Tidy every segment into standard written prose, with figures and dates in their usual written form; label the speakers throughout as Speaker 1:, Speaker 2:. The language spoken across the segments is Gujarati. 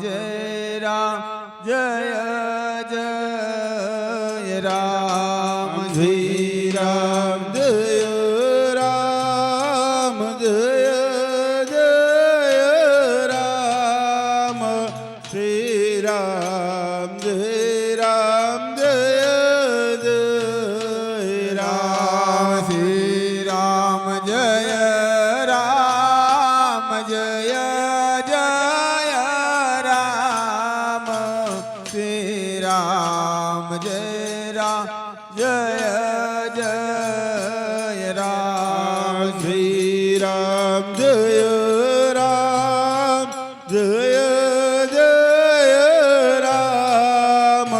Speaker 1: जय राम जय जय राम श्री राम जय राम जय जय राम श्री राम जय राम जय जय राम श्री राम जय राम जय जय राम श्री राम जय राम जय जय राम श्री राम जय राम जय जय राम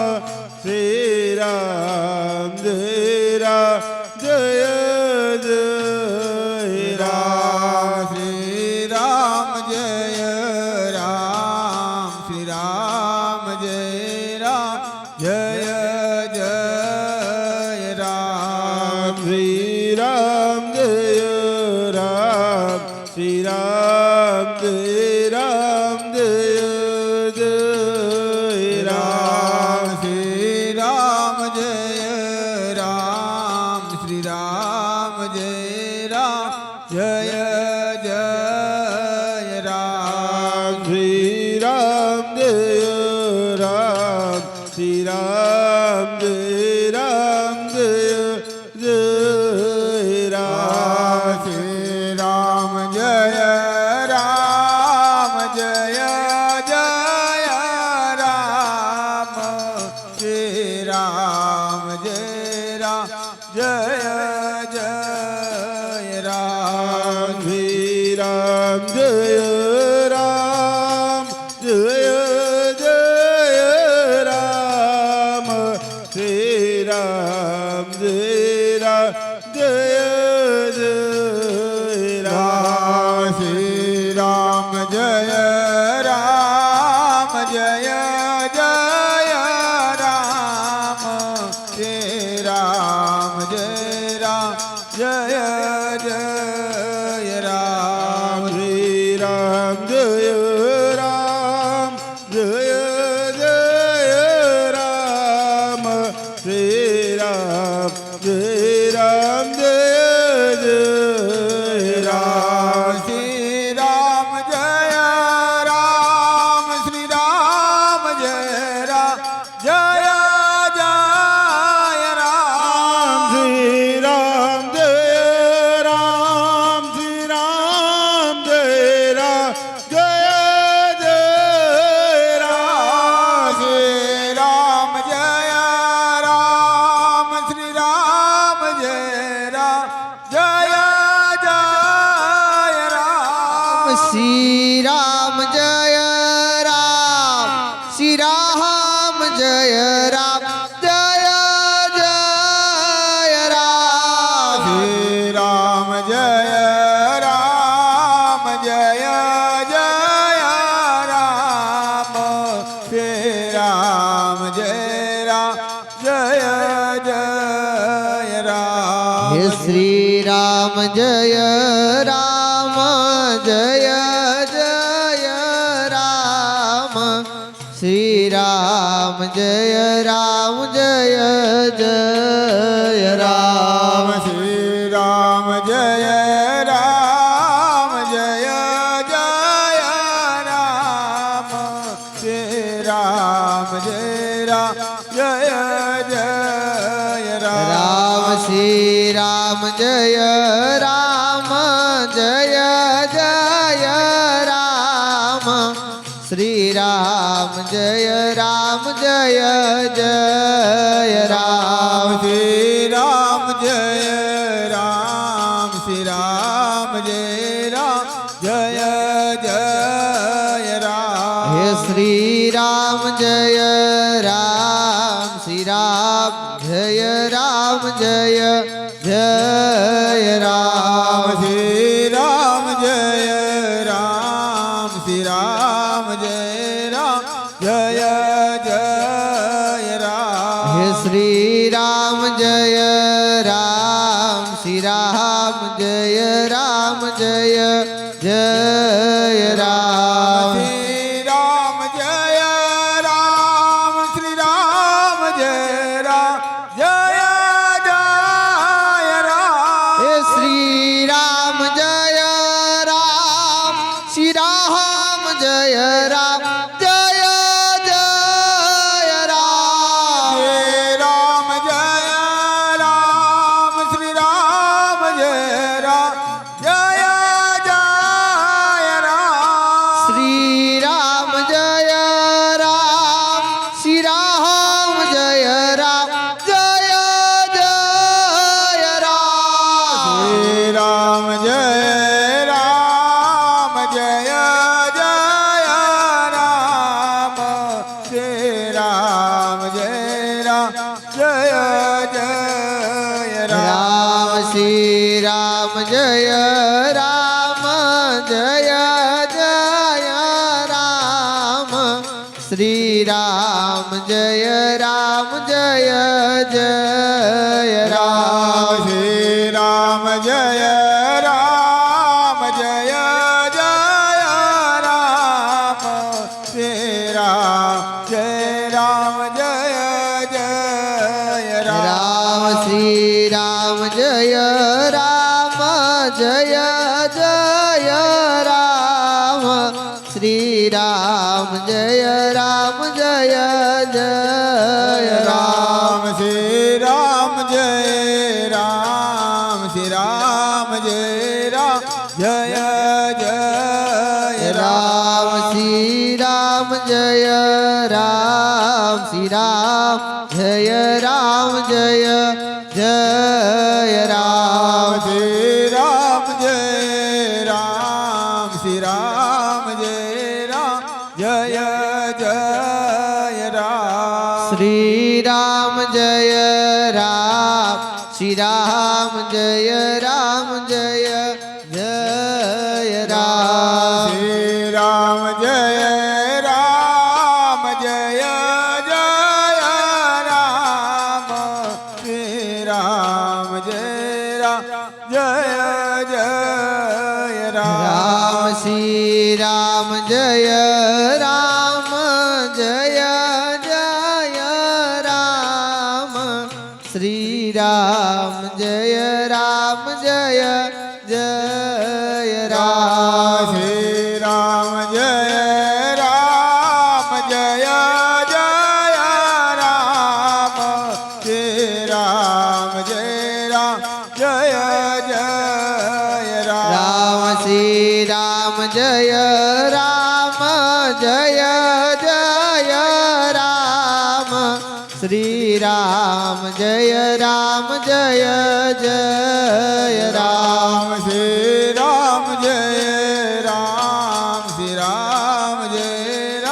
Speaker 1: श्री राम जय राम जय जय राम श्री राम जय राम श्री राम जय राम जय जय राम श्री राम जय राम श्री राम जय राम जय जय राम श्री राम जय राम श्री राम जय राम जय जय राम श्री राम जय राम श्री राम जय राम जय जय राम श्री राम जय राम जय जय राम श्री राम जय राम जय जय राम श्री राम जय राम जय जय राम श्री राम जय राम जय जय राम श्री राम जय राम जय जय राम श्री राम जय राम जय जय राम श्री राम जय राम जय जय राम श्री राम जय राम जय जय राम श्री राम जय राम श्री राम जय राम जय जय राम श्री राम जय राम श्री राम जय राम जय जय राम श्री राम जय राम श्री राम जय राम जय जय राम
Speaker 2: श्री राम जय राम श्री राम जय राम जय जय राम
Speaker 1: श्री राम जय राम जय जय राम श्री राम जय राम जय जय राम
Speaker 2: हे श्री राम जय राम जय जय राम श्री राम जय राम जय जय राम
Speaker 1: श्री राम जय राम जय जय राम श्री राम जय राम जय जय
Speaker 2: राम श्री राम जय राम जय जय राम श्री राम जय राम जय जय राम
Speaker 1: श्री राम जय राम श्री राम जय राम जय जय राम
Speaker 2: हे श्री राम जय राम श्री राम जय राम जय जय राम
Speaker 1: श्री राम जय राम श्री राम जय राम जय जय राम
Speaker 2: हे श्री राम जय राम श्री राम जय राम जय जय राम
Speaker 1: श्री राम जय
Speaker 2: હે શ્રી રામ જય રામ શ્રી રામ જય રામ જય જય રામ
Speaker 1: શ્રી રામ જય રામ શ્રી રામ જય રામ જય જય રામ
Speaker 2: શ્રી રામ જય રામ શ્રી રામ જય રામ જય જય રામ
Speaker 1: શ્રી રામ જય રામ જય જય રામ શ્રી રામ જય રામ જય જય રામ
Speaker 2: રામ શ્રી રામ જય રામ જય જય રામ શ્રી રામ જય રામ જય જય રામ
Speaker 1: શ્રી રામ જય રામ જય જય રામ શ્રી રામ જય રામ જય જય રામ
Speaker 2: રામ શ્રી રામ જય રામ જય જય રામ શ્રી રામ જય રામ જય જય રામ
Speaker 1: રામ શ્રી રામ જય રામ શ્રી રામ જય રામ જય જય
Speaker 2: રામ શ્રી રામ જય રામ શ્રી રામ જય રામ જય જય રામ
Speaker 1: શ્રી રામ જય રામ શ્રી રામ જય રામ જય જય રામ
Speaker 2: શ્રી રામ જય રામ શ્રી રામ જય રામ જય જય રામ
Speaker 1: શ્રી રામ જય રામ જય જય રામ શ્રી રામ જય રામ જય જય રામ
Speaker 2: રામ શ્રી રામ જય રામ જય જય રામ શ્રી રામ જય રામ જય જય રામ
Speaker 1: શ્રી રામ જય રામ જય જય રામ શ્રી રામ જય રામ જય જય રામ
Speaker 2: રામ શ્રી રામ જય રામ જય જય રામ શ્રી રામ જય રામ જય જય રામ
Speaker 1: શ્રી રામ જય રામ શ્રી રામ જય રામ જય જય રામ
Speaker 2: રામ શ્રી રામ જય રામ શ્રી રામ જય રામ જય જય રામ
Speaker 1: શ્રી રામ જય રામ શ્રી રામ જય રામ જય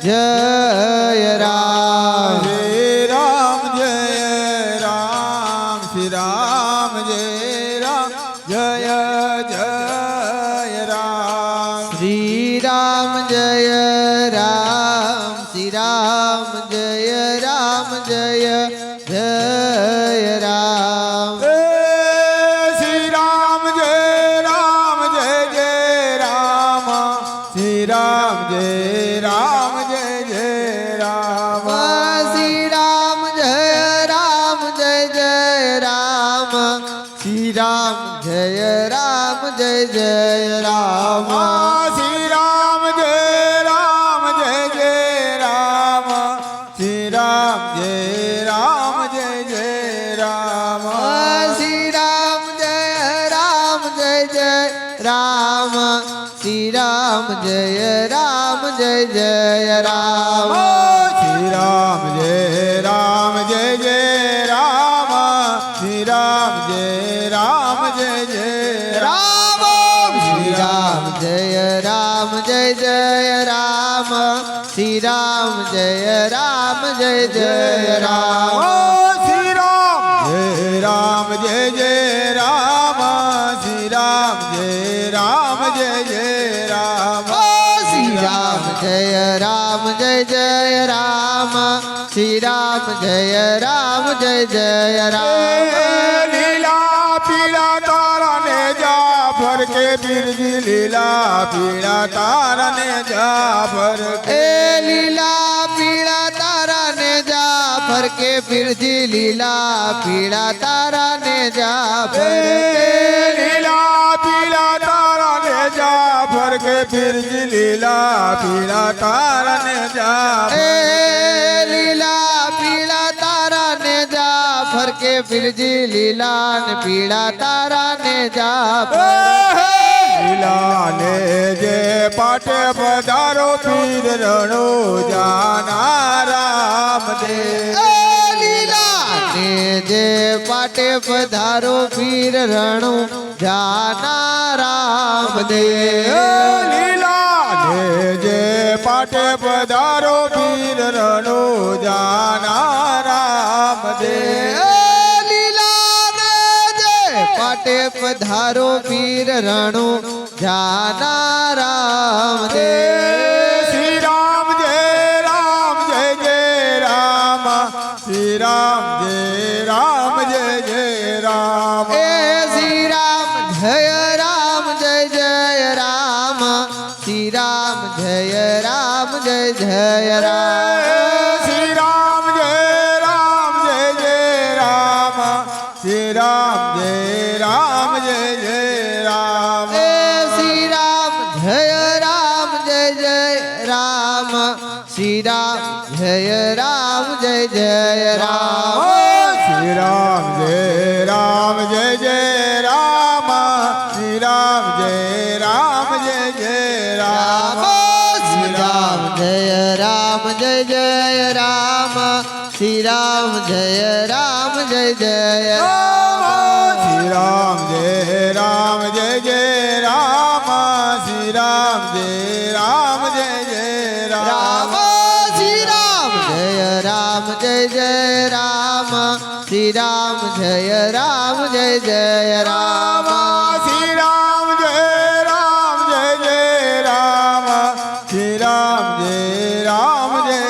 Speaker 1: જય રામ
Speaker 2: શ્રી રામ જય રામ શ્રી રામ જય રામ જય જય રામ
Speaker 1: શ્રી રામ જય રામ જય જય રામ શ્રી રામ જય રામ જય જય રામ
Speaker 2: શ્રી રામ જય રામ જય જય રામ શ્રી રામ જય રામ જય જય રામ
Speaker 1: શ્રી રામ જય રામ જય જય રામ શ્રી રામ જય રામ જય જય રામ
Speaker 2: શ્રી રામ જય રામ જય જય રામ શ્રી રામ જય રામ જય જય રામ
Speaker 1: શ્રી રામ જય રામ જય જય રામ શ્રી રામ જય રામ જય જય
Speaker 2: રામ શ્રી રામ જય રામ જય જય રામ શ્રી રામ જય રામ જય જય રામ
Speaker 1: શ્રી રામ જય રામ જય જય રામ શ્રી રામ જય રામ જય જય રામ
Speaker 2: શ્રી રામ જય રામ જય જય રામ શ્રી રામ જય રામ જય જય રામ
Speaker 1: લીલા પીળા તારા ને જાફર કે પીરજી લીલા પીળા તારાને જાફર કે
Speaker 2: એ લીલા પીળા તારા ને જાફર કે પીરજી લીલા પીળા તારા ને જાફર
Speaker 1: લીલા પીળા તારાને જાફર કે પીરજી લીલા પીળા તારાને જાફર
Speaker 2: એ લીલા પીળા તારા ને જાફર કે પીરજી લીલા ને પીળા તારા ને જાફર
Speaker 1: લીલા ને જે પાટે પધારો પીર રણો જાના રામદેવ
Speaker 2: લીલા ને જે પાટે પધારો પીર રણુ જાના રામદેવ
Speaker 1: લીલા ને જે પાટે પધારો પીર રણો જાના રામદેવ
Speaker 2: લીલા ને જે પાટે પધારો પીર રણુ જાના રામદેવ
Speaker 1: શ્રી રામ જય જય રામ શ્રી રામ જય રામ
Speaker 2: એ શ્રી રામ જય રામ શ્રી રામ જય રામ જય રામ
Speaker 1: શ્રી રામ જય રામ શ્રી રામ જય રામ
Speaker 2: એ શ્રી રામ જય રામ શ્રી રામ જય રામ જય રામ
Speaker 1: શ્રી રામ જય રામ શ્રી રામ જય રામ
Speaker 2: શ્રી રામ જય રામ જય રામ શ્રી રામ જય રામ જય રામ
Speaker 1: શ્રી રામ જય રામ શ્રી રામ જય રામ
Speaker 2: શ્રી રામ જય રામ જય રામ શ્રી રામ જય રામ જય રામ
Speaker 1: શ્રી રામ જય રામ શ્રી રામ જય રામ
Speaker 2: શ્રી રામ જય રામ જય રામ શ્રી રામ જય રામ જય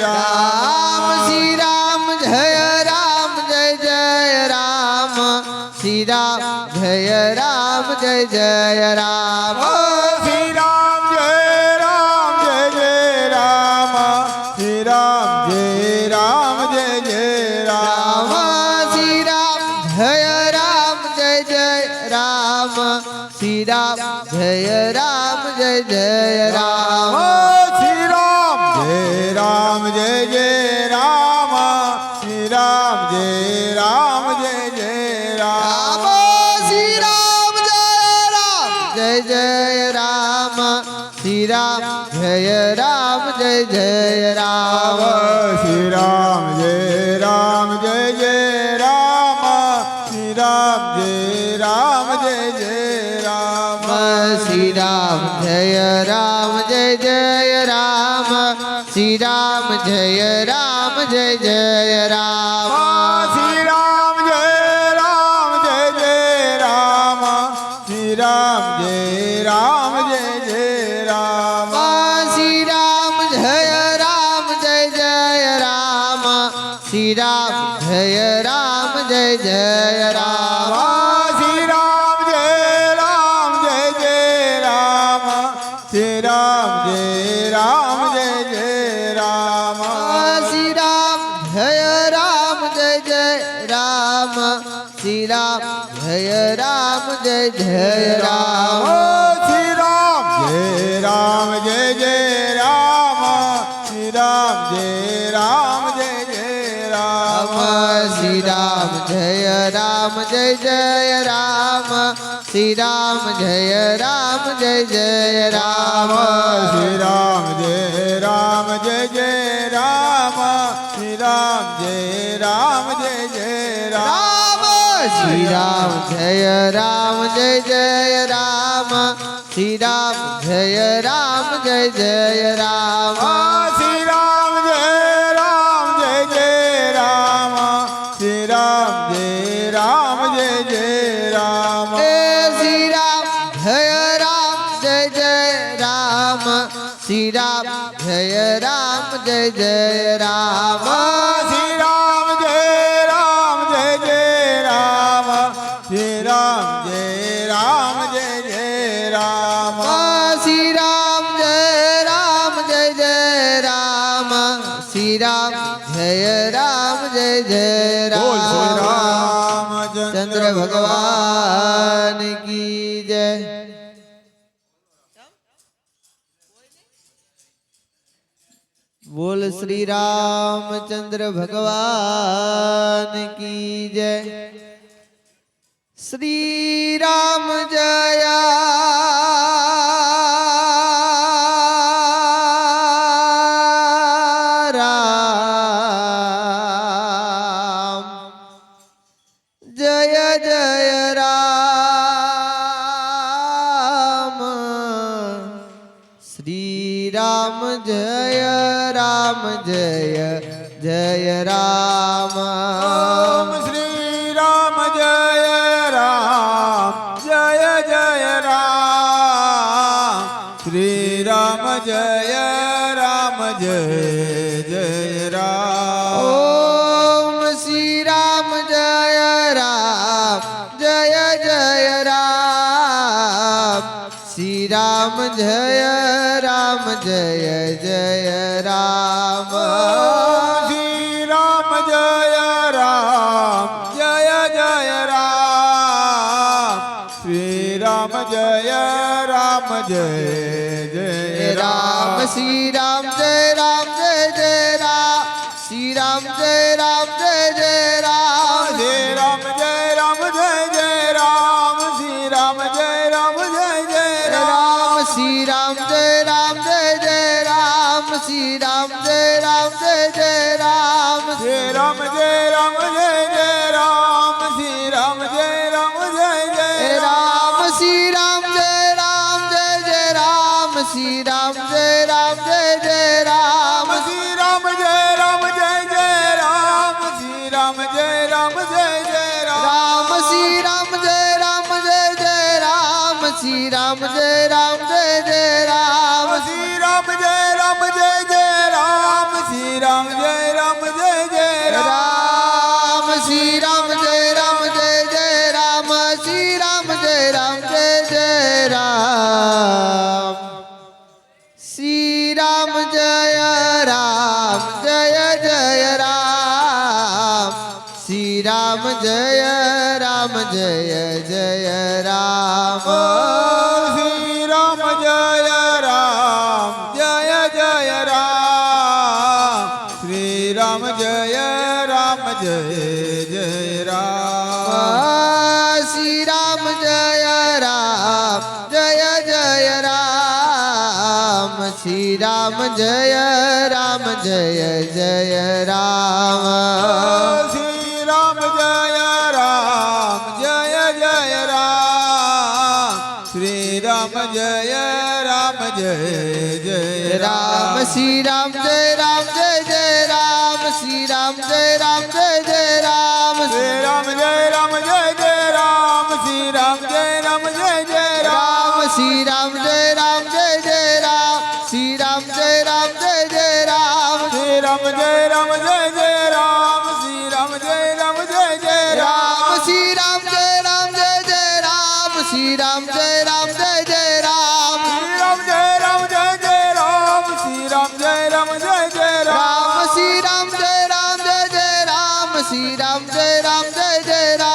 Speaker 2: રામ
Speaker 1: શ્રી રામ જય રામ શ્રી રામ જય રામ
Speaker 2: શ્રી રામ જય રામ જય રામ શ્રી રામ જય રામ જય રામ
Speaker 1: શ્રી રામ જય રામ શ્રી રામ જય રામ
Speaker 2: શ્રી રામ જય રામ શ્રી રામ જય રામ જય રામ
Speaker 1: શ્રી રામ જય રામ શ્રી રામ જય રામ
Speaker 2: શ્રી રામ જય રામ જય રામ શ્રી રામ જય રામ જય રામ
Speaker 1: શ્રી રામ જય રામ શ્રી રામ જય રામ
Speaker 2: શ્રી રામ જય રામ જય રામ શ્રી રામ જય રામ જય રામ
Speaker 1: શ્રી રામ જય રામ શ્રી રામ જય રામ
Speaker 2: શ્રી રામ જય રામ જય રામ શ્રી રામ જય રામ જય રામ
Speaker 1: શ્રી રામ જય રામ શ્રી રામ જય રામ
Speaker 2: શ્રી રામ જય રામ જય રામ શ્રી રામ જય રામ જય રામ
Speaker 1: શ્રી રામ જય રામ શ્રી રામ જય રામ
Speaker 2: શ્રી રામ જય રામ જય રામ શ્રી રામ જય રામ જય રામ
Speaker 1: શ્રી રામ જય રામ શ્રી રામ જય રામ
Speaker 2: શ્રી રામ જય રામ જય રામ શ્રી રામ જય રામ જય રામ
Speaker 1: શ્રી રામ જય રામ શ્રી રામ જય રામ
Speaker 2: શ્રી રામ જય જય
Speaker 1: બોલ શ્રી
Speaker 2: રામ
Speaker 1: રામચંદ્ર
Speaker 2: ચંદ્ર ભગવાન કી જય બોલ શ્રી રામચંદ્ર ભગવાન કી જય શ્રી રામ જય રામ શ્રી રામ જય રામ
Speaker 1: ઓમ શ્રી રામ જય રામ જય જય રામ શ્રી રામ જય રામ જય જય રામ
Speaker 2: ઓમ શ્રી રામ જય રામ જય રામ શ્રી રામ જય રામ
Speaker 1: શ્રી રામ જય રામ જય જય રામ શ્રી રામ જય રામ જય જય રામ
Speaker 2: શ્રી રામ જય રામ જય રામ શ્રી રામ જય રામ જય રામ
Speaker 1: શ્રી રામ જય રામ જય જય રામ શ્રી રામ જય રામ જય જય રામ
Speaker 2: શ્રી રામ જય રામ જય રામ શ્રી રામ જય રામ જય રામ
Speaker 1: શ્રી રામ જય રામ જય જય રામ શ્રી રામ જય રામ જય જય રામ
Speaker 2: શ્રી રામ જય રામ જય રામ શ્રી રામ જય રામ જય રામ
Speaker 1: શ્રી રામ જય રામ જય જય રામ શ્રી રામ જય રામ જય જય રામ
Speaker 2: શ્રી રામ જય રામ જય રામ શ્રી રામ જય રામ જય રામ
Speaker 1: શ્રી રામ જય રામ જય જય રામ શ્રી રામ જય રામ જય જય રામ
Speaker 2: શ્રી રામ જય રામ જય રામ શ્રી રામ જય રામ જય રામ શ્રી રામ જય રામ જય રામ શ્રી રામ જય રામ જય રામ
Speaker 1: શ્રી રામ જય રામ જય જય રામ શ્રી રામ જય રામ જય જય રામ
Speaker 2: શ્રી રામ જય રામ જય રામ શ્રી રામ જય રામ જય રામ
Speaker 1: શ્રી રામ જય રામ જય જય રામ શ્રી રામ જય રામ જય જય
Speaker 2: રામ શ્રી રામ જય રામ જય રામ શ્રી રામ જય રામ જય રામ
Speaker 1: શ્રી રામ જય રામ જય જય રામ શ્રી રામ જય રામ જય જય રામ
Speaker 2: શ્રી રામ જય રામ જય રામ શ્રી રામ જય રામ જય રામ
Speaker 1: શ્રી રામ જય રામ જય જય રામ શ્રી રામ જય રામ જય જય રામ
Speaker 2: શ્રી રામ જય રામ જય રામ શ્રી રામ જય રામ જય રામ
Speaker 1: શ્રી રામ જય રામ જય જય રામ શ્રી રામ જય રામ જય જય રામ
Speaker 2: શ્રી રામ જય રામ જય રામ શ્રી રામ જય રામ જય રામ
Speaker 1: શ્રી રામ જય રામ જય જય રામ શ્રી રામ જય રામ જય જય રામ
Speaker 2: શ્રી રામ જય રામ જય રામ શ્રી રામ જય રામ જય રામ શ્રી રામ જય રામ જય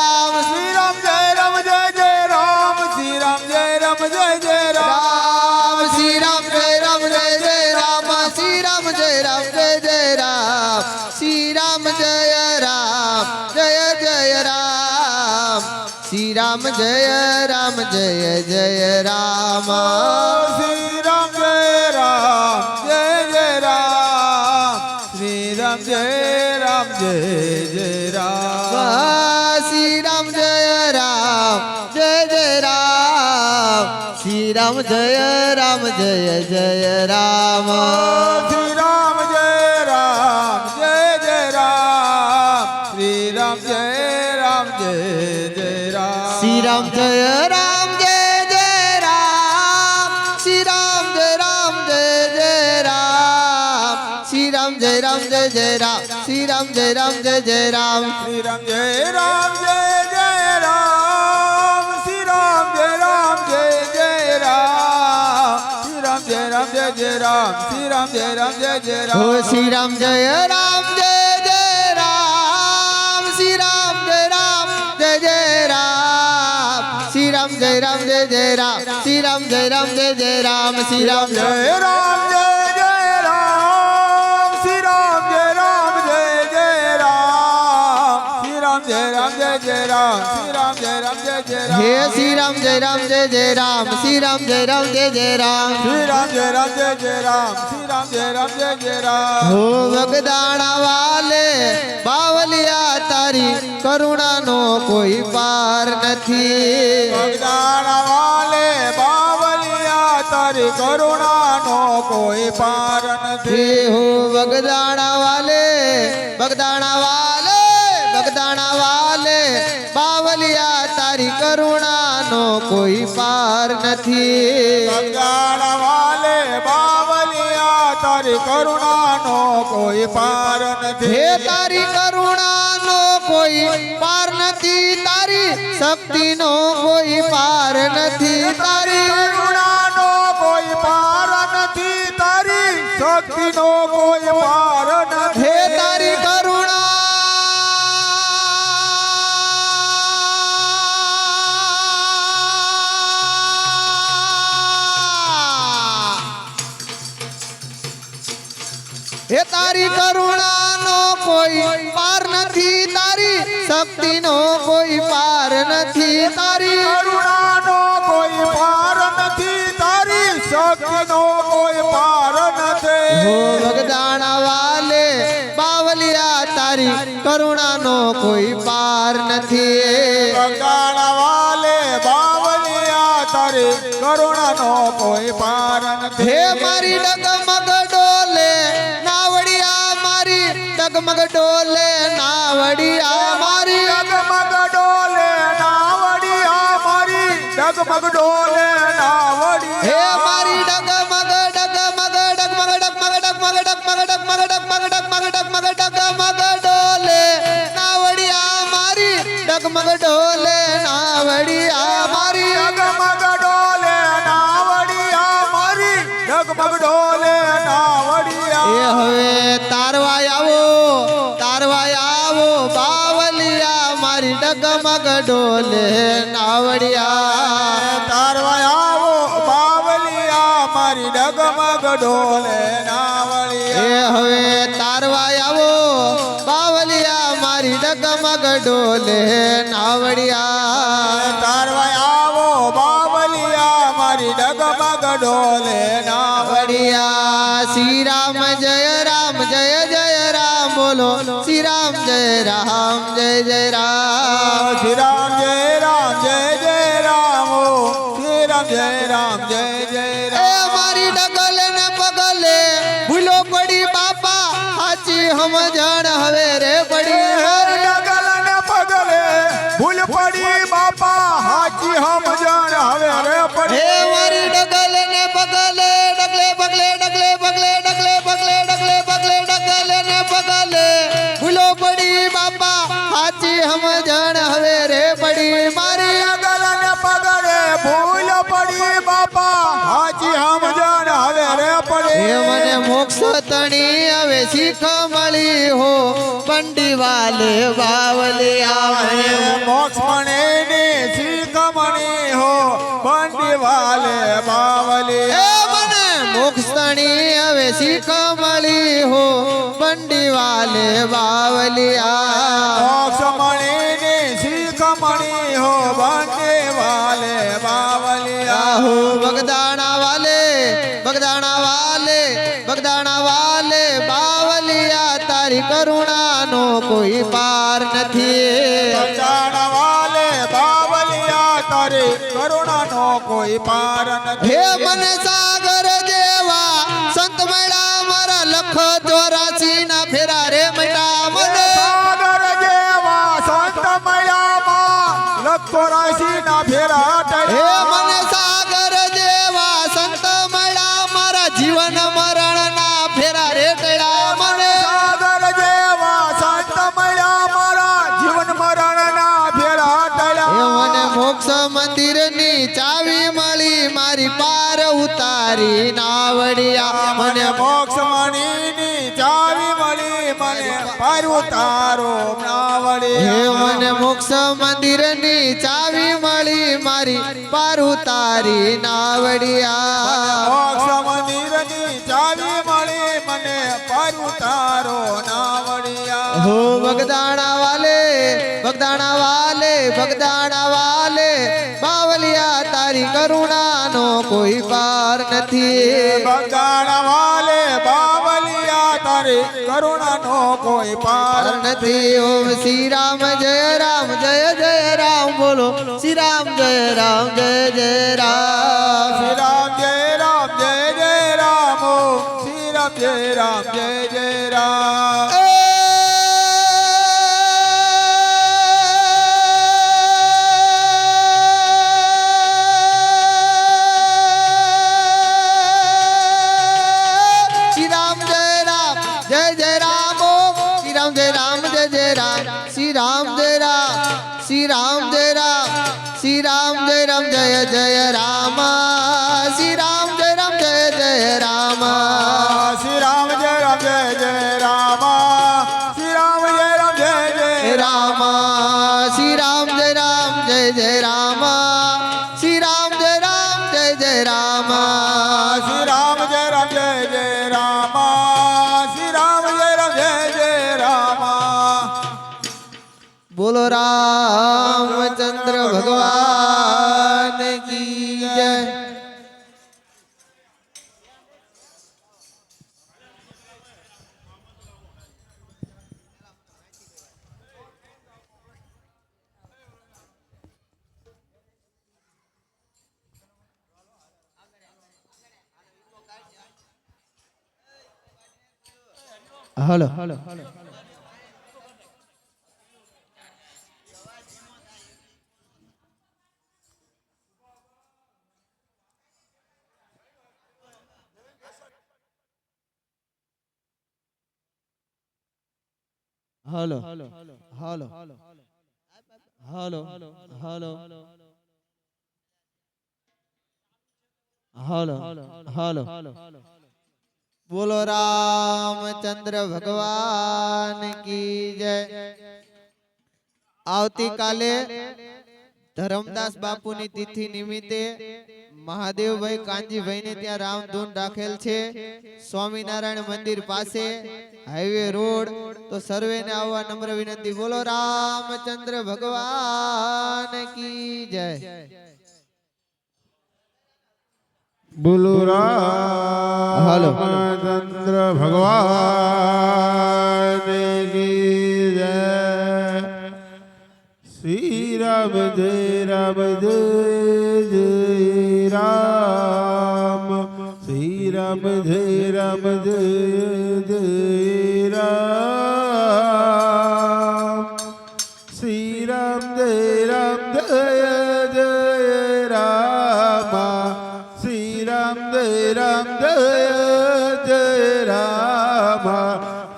Speaker 2: રામ શ્રી રામ જય રામ જય રામ
Speaker 1: શ્રી રામ જય રામ જય જય રામ શ્રી રામ જય રામ જય જય રામ
Speaker 2: શ્રી રામ જય રામ જય રામ શ્રી રામ જય રામ જય રામ
Speaker 1: શ્રી રામ જય રામ જય જય રામ શ્રી રામ જય રામ જય જય રામ
Speaker 2: શ્રી રામ જય રામ જય રામ શ્રી રામ જય રામ જય રામ શ્રી રામ જય રામ જય રામ શ્રી રામ જય રામ જય રામ
Speaker 1: શ્રી રામ જય રામ જય જય રામ શ્રી રામ જય રામ જય જય રામ શ્રી રામ જય રામ જય જય રામ શ્રી રામ જય રામ જય જય રામ
Speaker 2: હો શ્રી રામ જય રામ જય જય રામ શ્રી રામ જય રામ જય જય રામ શ્રી રામ જય રામ જય જય રામ શ્રી રામ જય રામ જય જય રામ શ્રી રામ
Speaker 1: જય રામ જય જય રામ શ્રી રામ જય રામ જય જય રામ શ્રી રામ જય રામ જય જય રામ શ્રી રામ જય રામ જય જય રામ
Speaker 2: હે શ્રી રામ જય રામ જય જય રામ શ્રી રામ જય રામ જય જય રામ
Speaker 1: શ્રી રામ જય રામ જય જય રામ શ્રી રામ જય રામ જય જય રામ
Speaker 2: હો વગદાણા વાલે બાવલિયા તારી કરુણાનો કોઈ પાર નથી
Speaker 1: બગદાણા વાલે બાવલિયા તારી કરુણાનો કોઈ પાર
Speaker 2: હે
Speaker 1: નથી
Speaker 2: હો વગદાણા વાલે બગદાણા વાલે બગદાણા વાલે બાવલિયા તારી કરુણાનો કોઈ પાર નથી
Speaker 1: બગદાણા વાલે બાવલિયા તારી કરુણાનો કોઈ પાર નથી
Speaker 2: હે તારી કરુણાનો કોઈ પાર નથી તારી શક્તિનો કોઈ પાર નથી તારી
Speaker 1: કરુણાનો કોઈ પાર નથી તારી શક્તિનો કોઈ પાર નથી
Speaker 2: હે તારી કરુણા હે તારી કરુણાનો કોઈ પાર નથી તારી શક્તિનો કોઈ પાર નથી તારી
Speaker 1: કરુણાનો કોઈ પાર નથી તારી શક્તિનો કોઈ પાર
Speaker 2: હો
Speaker 1: નથી
Speaker 2: વગદાણા વાલે બાવલિયા તારી કરુણાનો કોઈ પાર નથી
Speaker 1: બગદાણા વાલે બાવલિયા તારી કરુણાનો કોઈ પાર નથી
Speaker 2: હે મારી ડગમગ ડોલે નાવડિયા મારી ડગમગ ડોલે નાવડિયા મારી
Speaker 1: ડગમગ ડોલે નાવડિયા મારી ડગમગ ડોલે નાવડિયા
Speaker 2: હે મારી ડગમગ ડગમગ ડગમગ ડગમગ ડગમગ ડગમગ ડગમગ ડગમગ ડગમગ ડગમગ ડગમગ ડોલે નાવડિયા મારી ડગમગ ડોલે નાવડિયા મારી
Speaker 1: ડગમગ ડોલે નાવડિયા મારી ડગમગ ડોલે
Speaker 2: એ
Speaker 1: નાવડિયા
Speaker 2: હવે તારવાય આવો બાવલિયા મારી ડગમગ ડોલે નાવડિયા
Speaker 1: તારવા આવો બાવલિયા મારી ડગમગ ડોલે નાવડિયા
Speaker 2: એ હવે તારવાય આવો બાવલિયા મારી ડગમગ ડોલે નાવડિયા
Speaker 1: તારવા આવો બાવલિયા મારી ડગમગ ડોલે નાવડિયા
Speaker 2: શ્રી રામ જય રામ જય જય રામ બોલો શ્રી રામ જય રામ જય જય રામ
Speaker 1: શ્રી રામ જય રામ જય જય રામ ઓ શ્રી રામ જય રામ જય જય
Speaker 2: એ
Speaker 1: રામ
Speaker 2: મારી ડગલે ને પગલે ભૂલો પડી બાપા સાચી સમજણ હવે રે પડી
Speaker 1: ડગલ ને પગલે ભૂલ પડી બાપા હાચી સમજણ હવે રે
Speaker 2: હે
Speaker 1: પડી
Speaker 2: મારી ડગલે ને પગલે ડગલે પગલે ડગલે પગલે ડગલે પગલે ડગલે પગલે ડગલે ને પગલે ભૂલો પડી બાપા સાચી સમજણ હવે રે પડી મારી
Speaker 1: ડગલ ને પગલે ભૂલ પડી બાપા હાચી સમજણ હવે રે
Speaker 2: હે
Speaker 1: પડી
Speaker 2: મને મોક્ષ તણી હવે શીખ મળી હો બંડી વાલે બાવલિયા
Speaker 1: હે મોક્ષ મણે ને શીખ મણી હો બંડી વાલે બાવલી
Speaker 2: એ મને મોક્ષ તણી હવે શીખ મળી હો બંડી વાલે બાવલિયા
Speaker 1: મોક્ષ મણે ને શીખ મણી હો બંડી વાલે બાવલિયા
Speaker 2: આહો બગદાણા વાલે બગદાણા વાલે બગદાણા વાલે બાવલિયા તારી કરુણાનો કોઈ પાર નથી
Speaker 1: બગદાણા વાલે બાવલિયા તારી કરુણાનો કોઈ પાર નથી
Speaker 2: હે મને સાગર જેવા સંત મળ્યા મારા લખ 84 ના ફેરા રે મટા મને
Speaker 1: સાગર જેવા સંત મળ્યામાં લખો રાશિ ના ફેરા
Speaker 2: હે
Speaker 1: ટળ્યા.
Speaker 2: મને સાગર જેવા સંત મળ્યા મારા જીવન મરણ ના ફેરા રે ટળ્યા મને
Speaker 1: સાગર જેવા સંત મળ્યા મારા જીવન મરણ ના ફેરા
Speaker 2: હે
Speaker 1: ટળ્યા.
Speaker 2: મને મોક્ષ મંદિર ની ચાવી મળી મારી પાર ઉતારી નાવડી નાવડિયા
Speaker 1: મને મોક્ષ મણીની ચાવી મળી મને પાર્યું તારો
Speaker 2: હે
Speaker 1: નાવડિયા
Speaker 2: મને મોક્ષ મંદિરની ચાવી મળી મારી પારું તારી નાવડિયા
Speaker 1: મોક્ષ મંદિરની ચાવી મળી મને પાર્યું તારો નાવડિયા
Speaker 2: હો બગદાણા વાલે બગદાણા વાલે બગદાણા વાલે બાવલિયા તારી કરુણાનો કોઈ પાર નથી
Speaker 1: બગદાણા વાલે બાવલિયા તારી કરુણાનો કોઈ પાર
Speaker 2: નથી ઓમ શ્રી રામ જય રામ જય જય રામ બોલો શ્રી રામ જય રામ જય જય રામ
Speaker 1: શ્રી રામ જય રામ જય જય રામ શ્રી રામ જય રામ જય જય રામ
Speaker 2: श्री राम जय राम जय जय राम श्री राम जय राम जय जय राम श्री राम जय राम श्री राम जय राम श्री राम जय राम जय जय राम श्री राम जय राम जय जय राम
Speaker 1: श्री राम जय राम जय जय राम श्री राम जय राम जय जय
Speaker 2: राम श्री राम जय राम जय जय राम श्री राम जय राम जय जय राम
Speaker 1: श्री राम जय राम जय जय राम श्री राम जय राम जय जय राम
Speaker 2: बोलो रामचंद्र भगवान की जय hello hello hello hello hello hello hello hello बोलो रामचंद्र भगवान की जय आवती काले धरमदास बापूनी तिथि निमित्ते महादेव भाई कांजी भाई ने त्या रामधून राखेल छे स्वामीनारायण मंदिर पासे हाईवे रोड तो सर्वे ने आववा नम्र विनंती बोलो रामचंद्र भगवान की जय
Speaker 3: बोलो रामचंद्र भगवान की जय श्री राम जय राम जय जय राम श्री राम जय राम जय जय राम श्री राम जय राम जय जय राम श्री राम जय राम जय जय राम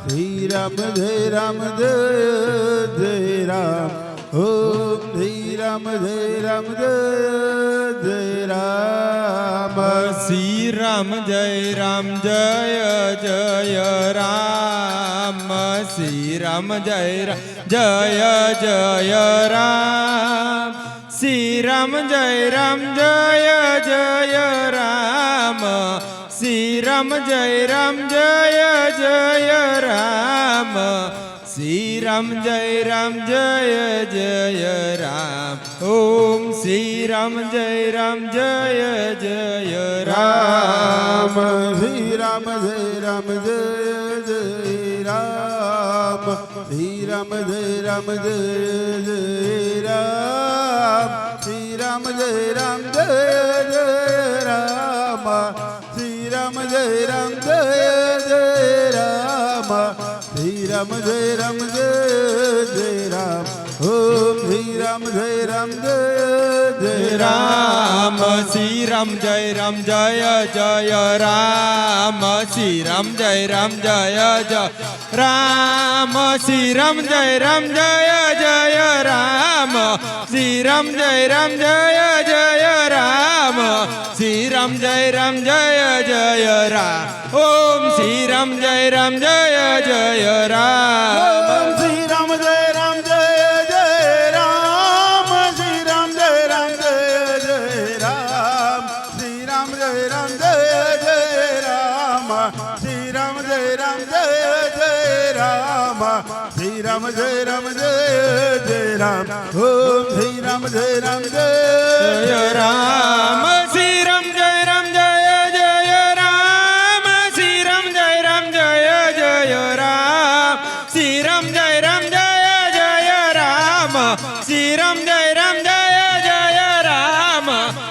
Speaker 3: श्री राम जय राम जय जय राम ओम श्री राम जय राम जय जय राम
Speaker 4: श्री राम जय राम जय जय राम श्री राम जय जय जय राम श्री राम जय राम जय जय राम श्री राम जय राम जय जय राम श्री राम जय राम जय जय राम ओम श्री राम जय राम जय जय राम
Speaker 3: श्री राम जय राम जय जय राम श्री राम जय राम जय जय राम श्री राम जय राम जय जय राम श्री राम जय राम जय जय राम श्री राम जय राम जय जय राम ઓમ શ્રી રામ જય રામ જય જય
Speaker 4: રામ શ્રી રામ જય રામ જય જય રામ શ્રી રામ જય રામ જય જય રામ શ્રી રામ જય રામ જય જય રામ શ્રી રામ જય રામ જય જય રામ શ્રી રામ જય રામ જય જય રામ ઓમ શ્રી રામ જય રામ જય જય રામ
Speaker 3: ઓમ શ્રી રામ જય રામ જય જય રામ શ્રી રામ જય રામ જય જય રામ શ્રી રામ જય રામ જય જય રામ શ્રી રામ જય રામ જય જય રામ શ્રી રામ જય રામ જય જય રામ ઓમ શ્રી રામ જય રામ જય
Speaker 4: જય રામ શ્રી રામ જય રામ જય જય રામ શ્રી રામ જય રામ જય જય રામ શ્રી રામ જય રામ જય જય રામ શ્રી રામ જય રામ જય જય રામ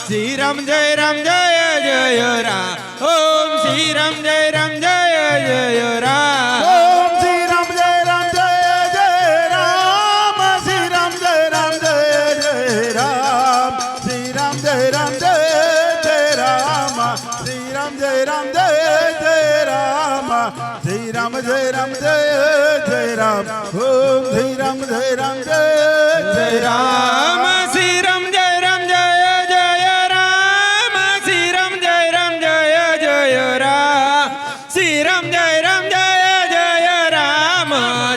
Speaker 4: શ્રી રામ જય રામ જય જય રામ ઓમ શ્રી રામ જય રામ જય જય રામ
Speaker 3: ઓમ શ્રી રામ જય રામ જય જય રામ શ્રી રામ જય રામ જય જય રામ શ્રી રામ જય રામ જય જય રામ શ્રી રામ જય રામ જય જય રામ શ્રી રામ જય રામ જય જય રામ ઓમ શ્રી રામ જય રામ જય જય
Speaker 4: જય રામ શ્રી રામ જય રામ જય જય રામ શ્રી રામ જય રામ જય જય રામ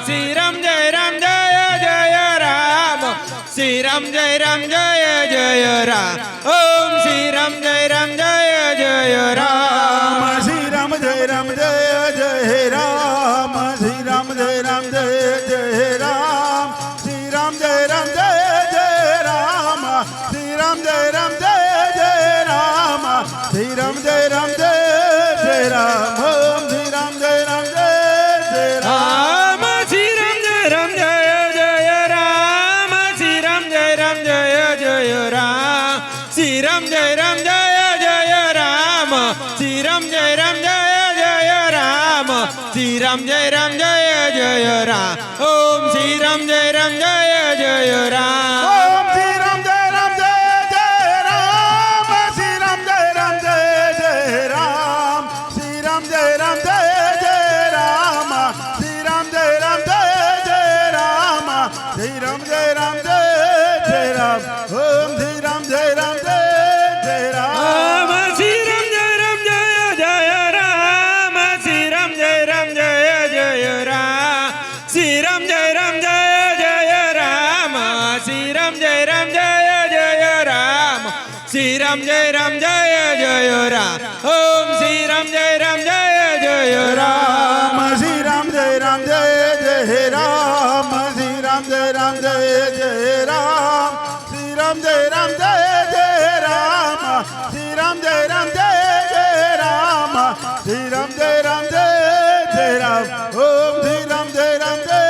Speaker 4: શ્રી રામ જય રામ જય જય રામ શ્રી રામ જય રામ જય જય રામ શ્રી રામ જય રામ જય જય રામ ઓમ શ્રી રામ જય રામ જય જય રામ
Speaker 3: શ્રી રામ જય રામ જય જય રામ શ્રી રામ જય રામ જય જય રામ શ્રી રામ જય રામ જય જય રામ શ્રી રામ જય રામ જય જય રામ શ્રી રામ જય રામ જય જય રામ ઓમ શ્રી રામ જય રામ જય જય રામ
Speaker 4: રામ શ્રી રામ જય રામ જય જય રામ શ્રી રામ જય રામ જય જય રામ શ્રી રામ જય રામ જય જય રામ શ્રી રામ જય રામ જય જય રામ શ્રી રામ જય રામ જય જય રામ ઓમ શ્રી રામ જય રામ જય જય રામ
Speaker 3: ઓમ શ્રી રામ જય રામ જય જય રામ શ્રી રામ જય રામ જય જય રામ શ્રી રામ જય રામ જય જય રામ શ્રી રામ જય રામ જય જય રામ શ્રી રામ જય રામ જય જય રામ ઓમ શ્રી રામ જય રામ જય જય રામ
Speaker 4: રામ શ્રી રામ જય રામ જય જય રામ શ્રી રામ જય રામ જય જય રામ શ્રી રામ જય રામ જય જય રામ શ્રી રામ જય રામ જય જય રામ શ્રી રામ જય રામ જય જય રામ ઓમ શ્રી રામ જય રામ જય જય રામ
Speaker 3: રામ શ્રી રામ જય રામ જય જય રામ શ્રી રામ જય રામ જય જય રામ શ્રી રામ જય રામ જય જય રામ શ્રી રામ જય રામ જય જય રામ શ્રી રામ જય રામ જય જય રામ ઓમ શ્રી રામ જય રામ જય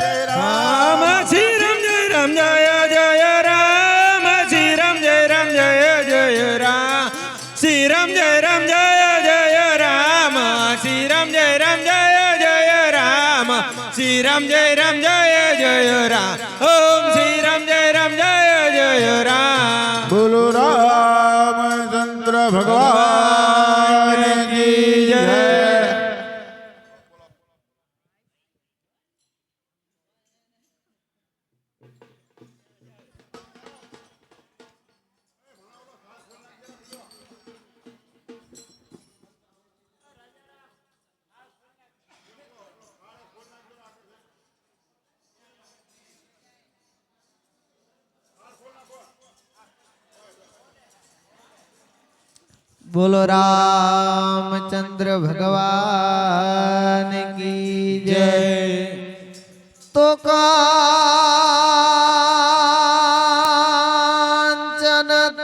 Speaker 3: જય રામ
Speaker 4: રામ શ્રી રામ જય રામ જય જય રામ શ્રી રામ જય રામ જય જય રામ શ્રી રામ જય રામ જય જય રામ શ્રી રામ જય રામ જય જય રામ શ્રી રામ જય રામ જય જય રામ ઓમ શ્રી રામ જય રામ જય જય રામ
Speaker 3: બોલો રામચંદ્ર ભગવાન કી જય
Speaker 2: બોલો રામચંદ્ર ભગવાન કી જય તો કાંચન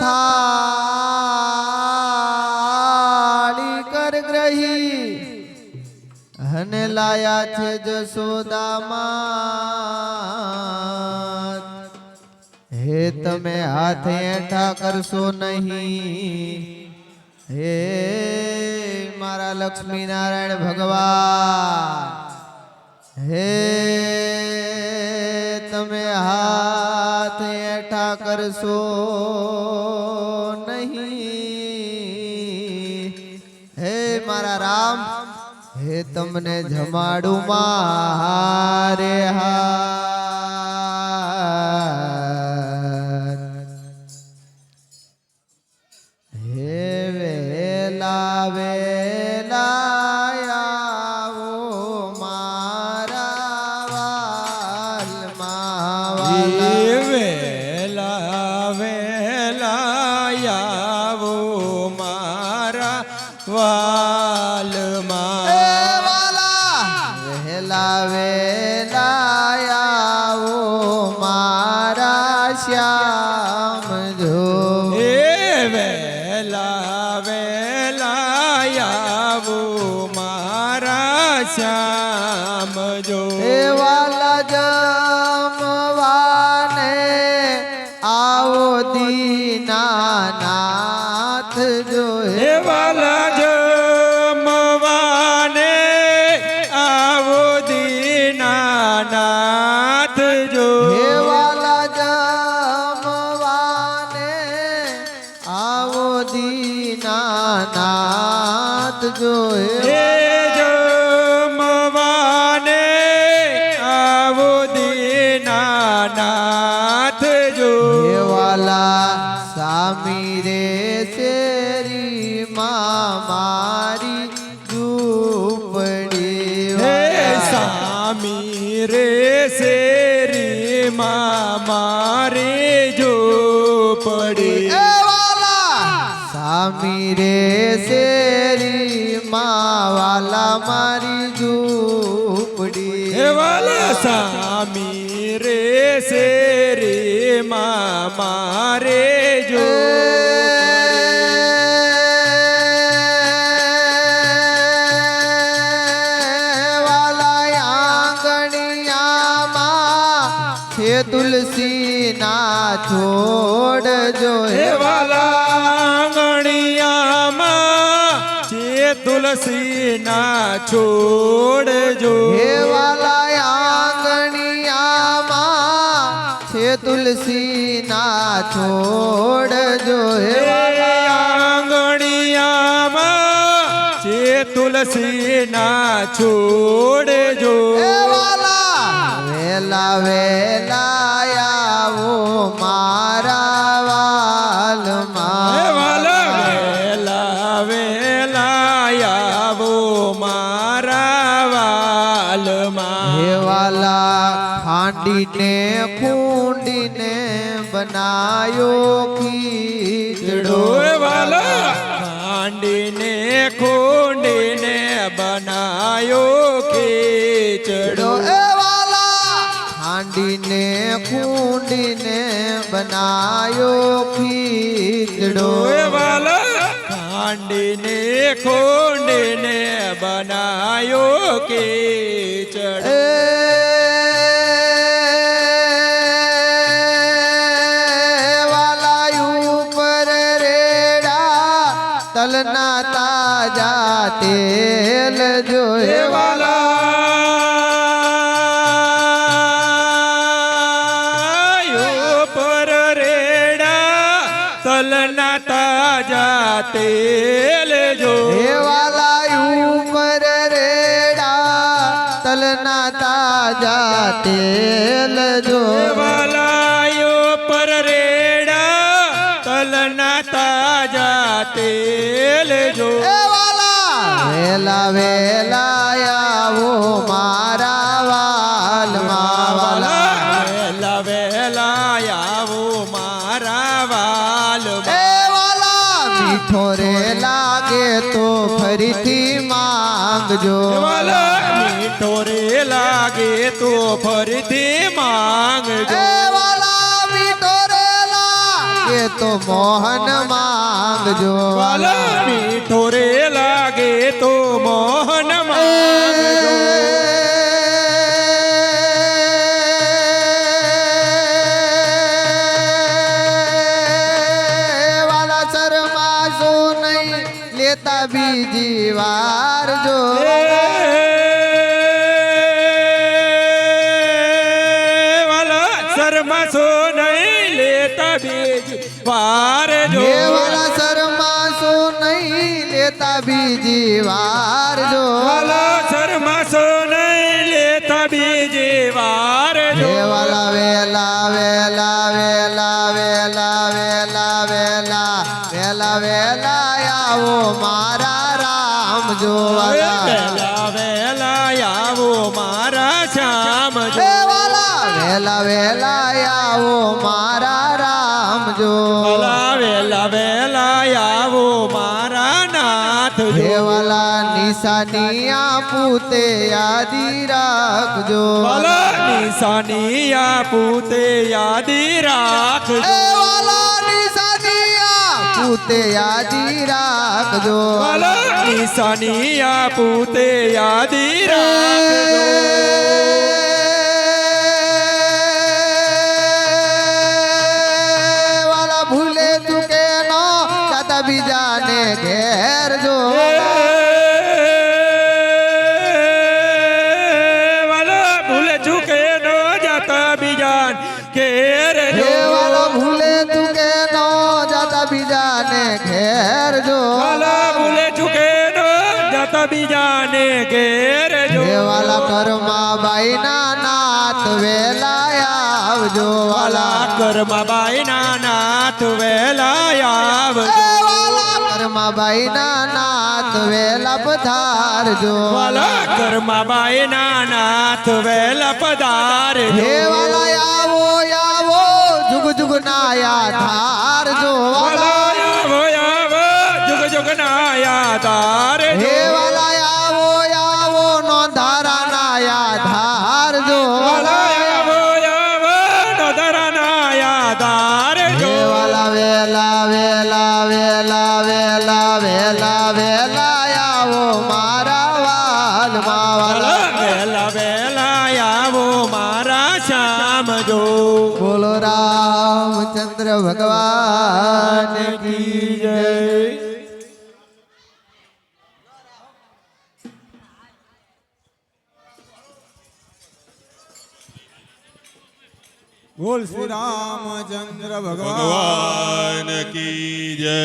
Speaker 2: થાળી કર ગ્રહી અને લાયા છે જશોદામાં હે તમે હાથ એઠા કરશો નહીં હે મારા લક્ષ્મી નારાયણ ભગવાન હે તમે હા ચિંતા કરશો નહીં. હે મારા રામ, હે તમને જમાડું મારે હાથ. હે વેલા વેલા આવો મારા વાલમાં વાલા.
Speaker 4: વેલા વેલા આવો મારા વાલમાં.
Speaker 2: એ વાલા વહેલા વેલા આવો મારા શ્યામ જો.
Speaker 4: એ વેલા વેલા આવો મારા શ્યામ જો.
Speaker 2: એ વાલા જમવાને આવો દીનાનાથ જો.
Speaker 4: હે વાલા જમવાને આવો દીનાનાથ જો.
Speaker 2: હે વાલા જમવાને આવો દીનાનાથ જો.
Speaker 4: હે જમવાને આવો દીનાનાથ જો.
Speaker 2: હે વાલા સામી રે શેરી મારી ઝૂંપડી.
Speaker 4: હે સામી રે શેરી મારી ઝૂંપડી.
Speaker 2: એ વાલા સામી રે શેરી વાલા મારી ઝૂંપડી.
Speaker 4: હે વાલા સામી રે શેરી મારે જો.
Speaker 2: વાલા આંગણિયામાં છે તુલસી ના છોડ જો.
Speaker 4: હે વાલા આંગણિયામાં છે તુલસી ના છોડ જો.
Speaker 2: હે વાલા આંગણિયામાં છે તુલસી ના છોડ જો. હે
Speaker 4: આંગણિયામાં છે તુલસી ના છોડ જો.
Speaker 2: વેલા વેલા આવો મારા વાલમાં.
Speaker 4: હે વાલા વેલા વેલા આવો મારા વાલમાં.
Speaker 2: હે વાલા ખાંડીને ખૂંડીને બનાયો ખીચડો.
Speaker 4: હે વાલા ખાંડીને ખૂંડીને બનાયો ખીચડો.
Speaker 2: એ વાલા ખાંડીને ખૂંડીને બનાયો ખીચડો.
Speaker 4: હે વાલા ખાંડીને ખૂંડીને બનાયો ખીચડો.
Speaker 2: એ વાલા ઉપર રેડા તલના તાજા તેલ જો.
Speaker 4: હે વાલા ઉપર રેડા તલના તાજા તેલ જો.
Speaker 2: હે વાલા ઉપર રેડા તલના તાજા તેલ જો.
Speaker 4: હે વાલા ઉપર રેડા તલના તાજા તેલ જો.
Speaker 2: એ વાલા વેલા વેલા આવો મારા વાલમાં વાલા.
Speaker 4: વેલા વેલા આવો મારા વાલમાં.
Speaker 2: એ વાલા મીઠો રે લાગે તો ફરીથી માંગજો.
Speaker 4: વાલા મીઠો રે લાગે તો ફરીથી માંગજો.
Speaker 2: એ વાલા મીઠો રે લાગે તો મોહન માંગજો.
Speaker 4: વાલા મીઠો રે લાગે તો મોહન માંગજો.
Speaker 2: વાલા શરમાશો નહીં લેતા બીજી વાર જો.
Speaker 4: વાલા શરમાશો નહીં લેતા બીજી વાર જો
Speaker 2: હે વાલા શરમાશો નહીં લેતા બીજી વાર જો
Speaker 4: વાલા શરમાશો નહીં લેતા બીજી વાર જો
Speaker 2: હે વાલા વેલા વેલા વેલા વેલા વેલા વેલા વેલા વેલા આવો મારા રામ જો વાલા
Speaker 4: વેલા વેલા આવો મારા શ્યામ જો
Speaker 2: હે વાલા વેલા વેલા આવો મારા રામ જો
Speaker 4: વાલા વેલા વેલા આવો મારા નાથ જો
Speaker 2: દેવાલા નિશાની આપું તે યાદી રાખજો
Speaker 4: વાલા નિશાની આપું તે યાદી રાખજો
Speaker 2: એ વાલા નિશાની આપું તે યાદી રાખજો
Speaker 4: વાલા નિશાની આપું તે યાદી રાખજો
Speaker 2: વાલા ભૂલે ચૂકે નો જાતા બીજાને ઘેર જો
Speaker 4: વાલા ભૂલે ચૂકે નો જાતા બીજાન ઘેર
Speaker 2: હે
Speaker 4: જો
Speaker 2: વાલા ભૂલે ચૂકે નો જાતા બીજાને ઘેર જો
Speaker 4: વાલા ભૂલે ચૂકે નો જાતા બીજાને ઘેર જો
Speaker 2: વાલા કર્મા બાઈ ના નાથ વેલા આવજો
Speaker 4: વાલા
Speaker 2: વાલા
Speaker 4: કર્મા બાઈ ના નાથ વેલા આવજો
Speaker 2: વાલા કર્મા બાઈ ના નાથ વેલા પધારજો
Speaker 4: વાલા કર્મા બાઈ ના નાથ વેલા પધારજો
Speaker 2: હે વાલા આવો આવો જુગ જુગ નાયા ધારજો
Speaker 4: વાલા
Speaker 2: વાલા
Speaker 4: આવો આવો જુગ જુગ ના યાદાર
Speaker 2: હે વાલા આવો આવો નો ધારા નાયા ધારજો
Speaker 4: વાલા
Speaker 2: વાલા
Speaker 4: આવો આવો નોધરા ના યાદાર
Speaker 2: હે વાલા વેલા વેલા વેલા વેલા વેલા વેલા આવો મારા વાલમાં વાલા
Speaker 4: વેલા વેલા આવો મારા શ્યામ જો
Speaker 2: બોલો રામચંદ્ર ભગવાન કી જય
Speaker 1: બોલ શ્રી રામચંદ્ર ભગવાન
Speaker 3: ભગવાન કી જય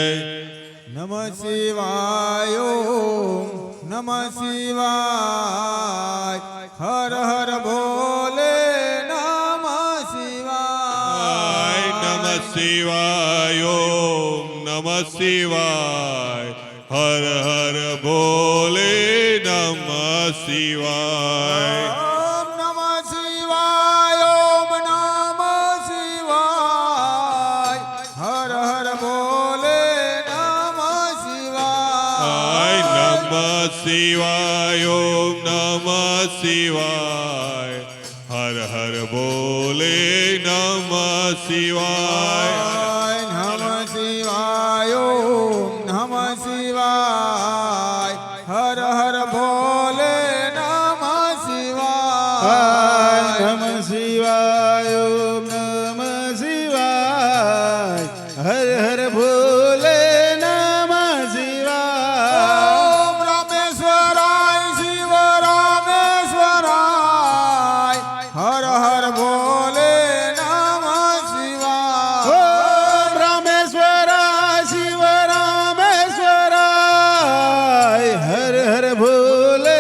Speaker 1: નમ શિવાય ઓમ નમ શિવાય હર હર ભોલે નમ શિવાય
Speaker 3: નમ શિવાય ઓમ નમ શિવાય હર હર ભોલે નમ શિવાય
Speaker 1: ઓમ નમ શિવાય ઓમ નમ શિવાય હર હર ભોલે નમ શિવાય
Speaker 3: નમ શિવાય ઓમ નમ શિવાય હર હર ભોલે નમ શિવાય
Speaker 1: નમ શિવાય ઓમ નમ શિવાય હર હર ભોલે નમ શિવાય
Speaker 3: નમ શિવાય ઓમ નમ શિવાય હર હર ભોલે નમ શિવાય
Speaker 1: ઓમ રામેશ્વરાય શિવ રામેશ્વરાય હર હર ભોલે નમ શિવાય
Speaker 3: ઓમ રામેશ્વરાય શિવ રામેશ્વરાય હર હર ભોલે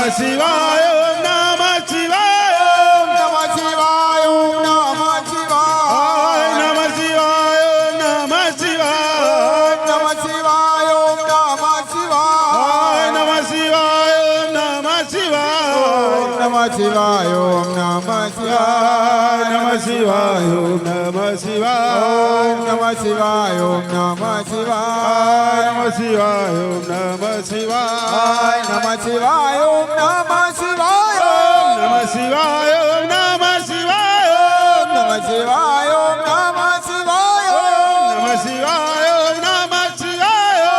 Speaker 3: શિવાય ઓમ નમઃ શિવાય
Speaker 1: ઓમ નમઃ શિવાય ઓમ નમઃ શિવાય
Speaker 3: નમઃ શિવાય ઓમ નમઃ શિવાય
Speaker 1: ઓમ નમઃ શિવાય ઓમ નમઃ શિવાય
Speaker 3: નમઃ શિવાય ઓમ નમઃ શિવાય
Speaker 1: ઓમ નમઃ શિવાય ઓમ નમઃ શિવાય
Speaker 3: નમઃ શિવાય ઓમ નમઃ શિવાય
Speaker 1: ઓમ નમઃ શિવાય ઓમ નમઃ શિવાય
Speaker 3: નમઃ શિવાય ઓમ નમઃ શિવાય
Speaker 1: નમઃ શિવાય ઓમ નમઃ શિવાય
Speaker 3: નમઃ શિવાય ઓમ નમઃ શિવાય
Speaker 1: નમઃ શિવાય ઓમ નમઃ શિવાય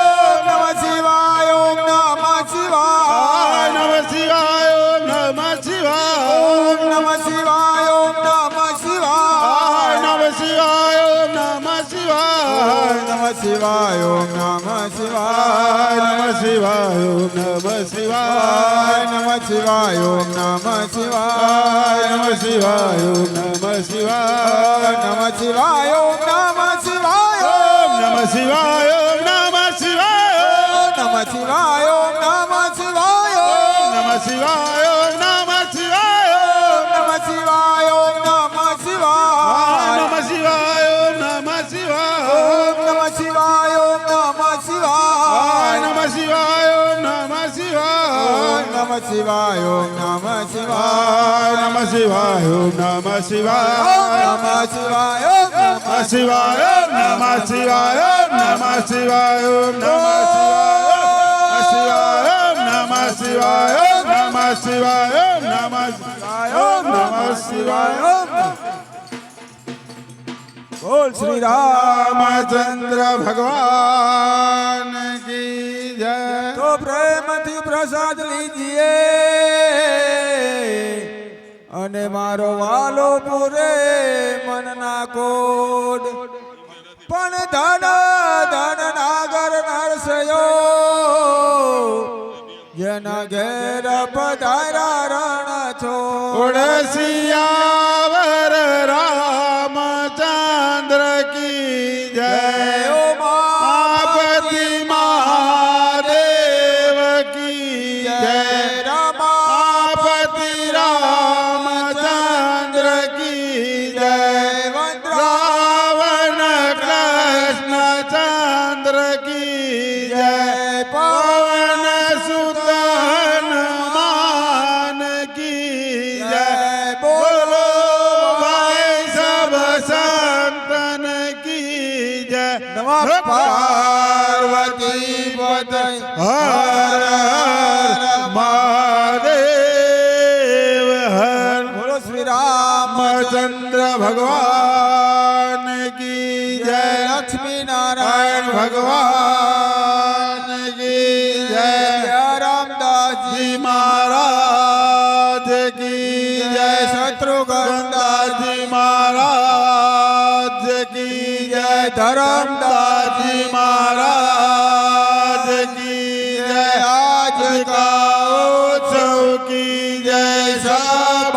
Speaker 3: નમઃ શિવાય ઓમ નમઃ શિવાય
Speaker 1: નમઃ શિવાય ઓમ નમઃ શિવાય
Speaker 3: નમઃ શિવાય ઓમ નમઃ શિવાય
Speaker 1: ઓમ નમઃ શિવાય ઓમ નમઃ શિવાય
Speaker 3: નમઃ શિવાય ઓમ નમઃ શિવાય
Speaker 1: નમઃ શિવાય ઓમ નમઃ શિવાય
Speaker 3: નમઃ શિવાય ઓમ નમઃ શિવાય
Speaker 1: નમઃ શિવાય ઓમ નમઃ શિવાય
Speaker 3: નમઃ શિવાય ઓમ નમઃ શિવાય
Speaker 1: નમઃ શિવાય ઓમ નમઃ શિવાય
Speaker 3: નમઃ શિવાય ઓમ નમઃ શિવાય
Speaker 1: નમઃ શિવાય ઓમ નમઃ શિવાય
Speaker 3: નમઃ શિવાય ઓમ નમઃ શિવાય
Speaker 1: નમઃ શિવાય ઓમ નમઃ શિવાય
Speaker 3: નમઃ શિવાય ઓમ નમઃ શિવાય
Speaker 1: ઓમ નમઃ શિવાય ઓમ નમઃ શિવાય
Speaker 3: નમઃ શિવાય ઓમ નમઃ શિવાય
Speaker 1: નમઃ શિવાય ઓમ નમઃ શિવાય
Speaker 3: નમઃ શિવાય ઓમ નમઃ શિવાય
Speaker 1: નમઃ શિવાય ઓમ નમઃ
Speaker 3: નમઃ શિવાય ઓમ નમઃ શિવાય ઓમ નમઃ શિવાય ઓમ નમઃ શિવાય ઓમ નમઃ શિવાય ઓમ નમઃ શિવાય ઓમ નમઃ શિવાય ઓમ
Speaker 1: બોલ શ્રી રામ
Speaker 3: રામચંદ્ર ભગવાન કી જય
Speaker 1: તો પ્રેમથી પ્રસાદ લીજીએ અને મારો વાલો પૂરે મનના કોડ પણ ધન ધન નાગર નરસયો જેના ઘેર પધારા રણ છો
Speaker 3: ઓડસિયાવર રામચંદ્ર કી જય
Speaker 1: ઓ
Speaker 3: આપતિ મહાદેવ કી જય આપતિ રામચંદ્ર કી જય રાવણ કૃષ્ણચંદ્ર કી જય પવન સુત હનુમાન કી જય બોલો ભાઈ સબ સંતન કી જય
Speaker 1: નમઃ પાર્વતી પતય
Speaker 3: હર હર મહાદેવ હર
Speaker 1: બોલો શ્રી રામ
Speaker 3: રામચંદ્ર ભગવાન કી જય
Speaker 1: લક્ષ્મી નારાયણ
Speaker 3: ભગવાન કી જય
Speaker 1: રામદાસજી
Speaker 3: જી મહારાજ કી જય
Speaker 1: શત્રુઘ્નદાસજી
Speaker 3: મહારાજ કી જય ધરમદાસજી મહારાજ કી જય આજ કા ઉત્સવ કી જય સબ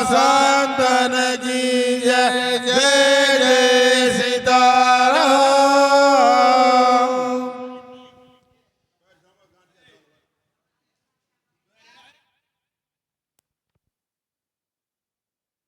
Speaker 3: સંતન કી જય જય